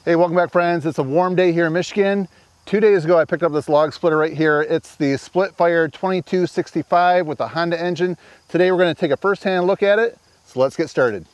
Hey, welcome back, friends. It's a warm day here in Michigan. 2 days ago, I picked up this log splitter right here. It's the Split Fire 2265 with a Honda engine. Today, we're going to take a first-hand look at it. So let's get started.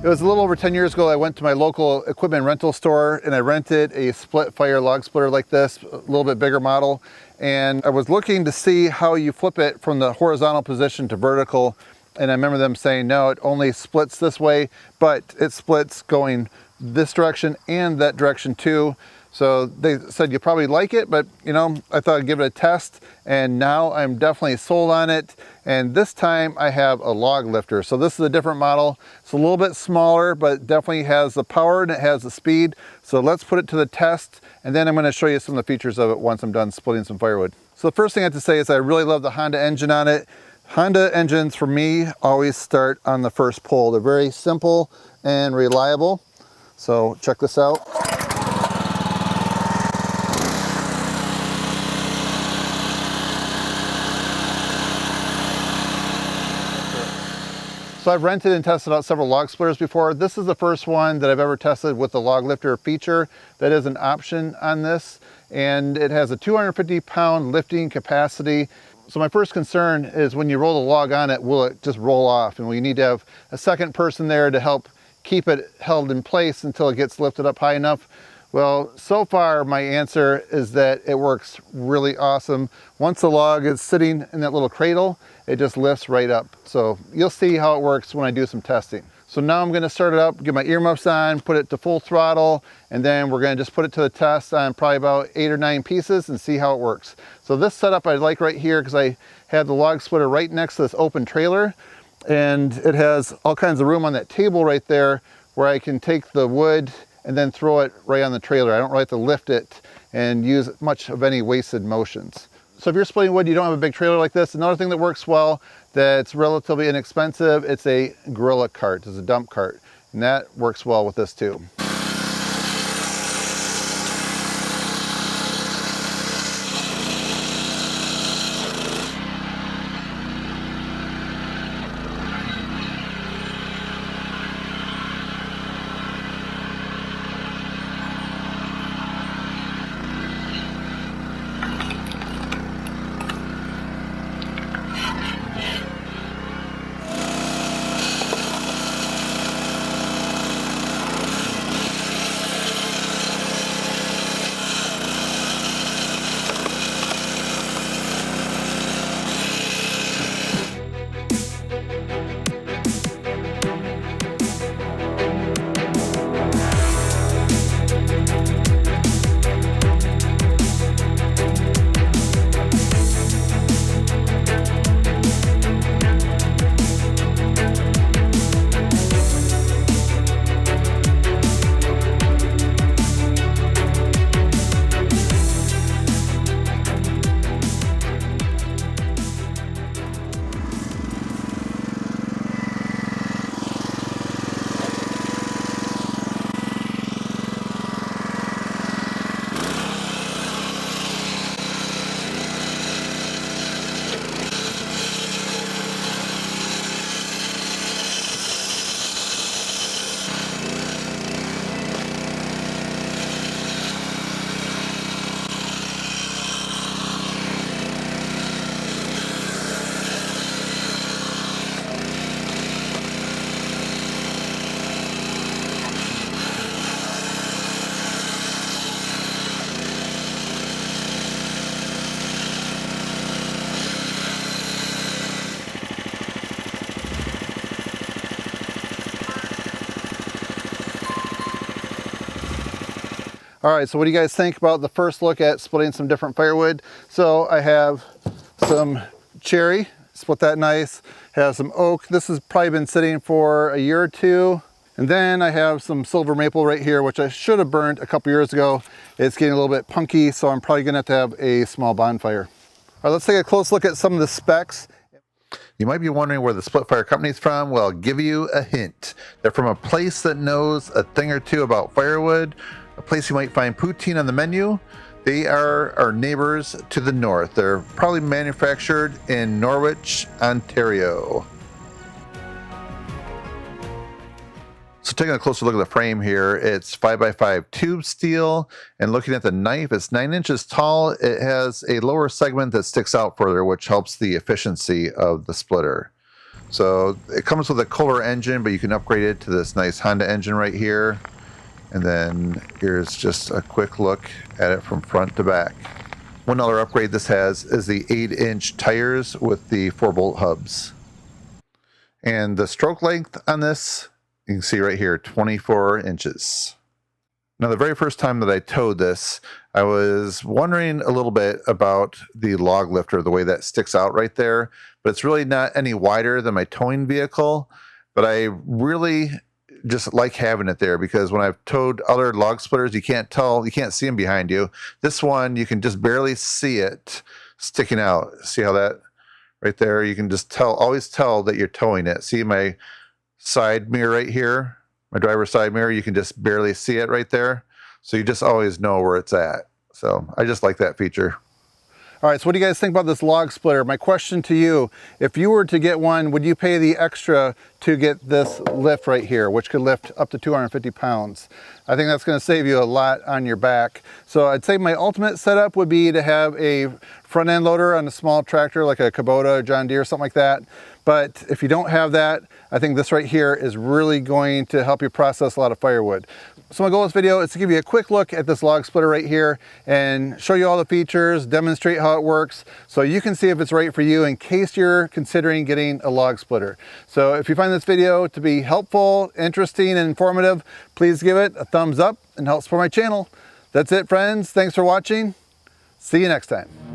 It was a little over 10 years ago. I went to my local equipment rental store and I rented a Split Fire log splitter like this, a little bit bigger model. And I was looking to see how you flip it from the horizontal position to vertical. And I remember them saying, no, it only splits this way, but it splits going this direction and that direction too. So they said you probably like it, but you know, I thought I'd give it a test, and now I'm definitely sold on it. And this time I have a log lifter. So this is a different model. It's a little bit smaller, but definitely has the power and it has the speed. So let's put it to the test, and then I'm going to show you some of the features of it once I'm done splitting some firewood. So the first thing I have to say is I really love the Honda engine on it. Honda engines for me always start on the first pull. They're very simple and reliable. So check this out. So I've rented and tested out several log splitters before. This is the first one that I've ever tested with the log lifter feature. That is an option on this, and it has a 250-pound lifting capacity. So my first concern is when you roll the log on it, will it just roll off? And we need to have a second person there to help keep it held in place until it gets lifted up high enough. Well, so far my answer is that it works really awesome. Once the log is sitting in that little cradle, it just lifts right up. So you'll see how it works when I do some testing. So now I'm gonna start it up, get my earmuffs on, put it to full throttle, and then we're gonna just put it to the test on probably about 8 or 9 pieces and see how it works. So this setup I like right here because I have the log splitter right next to this open trailer, and it has all kinds of room on that table right there where I can take the wood and then throw it right on the trailer. I don't really have to lift it and use much of any wasted motions. So if you're splitting wood, you don't have a big trailer like this. Another thing that works well, that's relatively inexpensive, it's a gorilla cart, it's a dump cart. And that works well with this too. All right, so what do you guys think about the first look at splitting some different firewood? So I have some cherry, split that nice. Have some oak. This has probably been sitting for a year or two. And then I have some silver maple right here, which I should have burned a couple years ago. It's getting a little bit punky, so I'm probably gonna have to have a small bonfire. All right, let's take a close look at some of the specs. You might be wondering where the split fire company's from. Well, I'll give you a hint. They're from a place that knows a thing or two about firewood, a place you might find poutine on the menu. They are our neighbors to the north. They're probably manufactured in Norwich, Ontario. So taking a closer look at the frame here, it's 5x5 tube steel, and looking at the knife, it's 9 inches tall. It has a lower segment that sticks out further, which helps the efficiency of the splitter. So it comes with a Kohler engine, but you can upgrade it to this nice Honda engine right here. And then here's just a quick look at it from front to back. One other upgrade this has is the 8-inch tires with the 4-bolt hubs. And the stroke length on this, you can see right here, 24 inches. Now, the very first time that I towed this, I was wondering a little bit about the log lifter, the way that sticks out right there, but it's really not any wider than my towing vehicle. But I really just like having it there, because when I've towed other log splitters, you can't see them behind you. This one, you can just barely see it sticking out. See how that right there, you can just always tell that you're towing it. See my side mirror right here, my driver's side mirror, you can just barely see it right there. So you just always know where it's at. So I just like that feature. All right, so what do you guys think about this log splitter? My question to you, if you were to get one, would you pay the extra to get this lift right here, which could lift up to 250 pounds? I think that's gonna save you a lot on your back. So I'd say my ultimate setup would be to have a front end loader on a small tractor like a Kubota, John Deere, something like that. But if you don't have that, I think this right here is really going to help you process a lot of firewood. So my goal of this video is to give you a quick look at this log splitter right here and show you all the features, demonstrate how it works, so you can see if it's right for you in case you're considering getting a log splitter. So if you find this video to be helpful, interesting, and informative, please give it a thumbs up and help support my channel. That's it, friends. Thanks for watching. See you next time.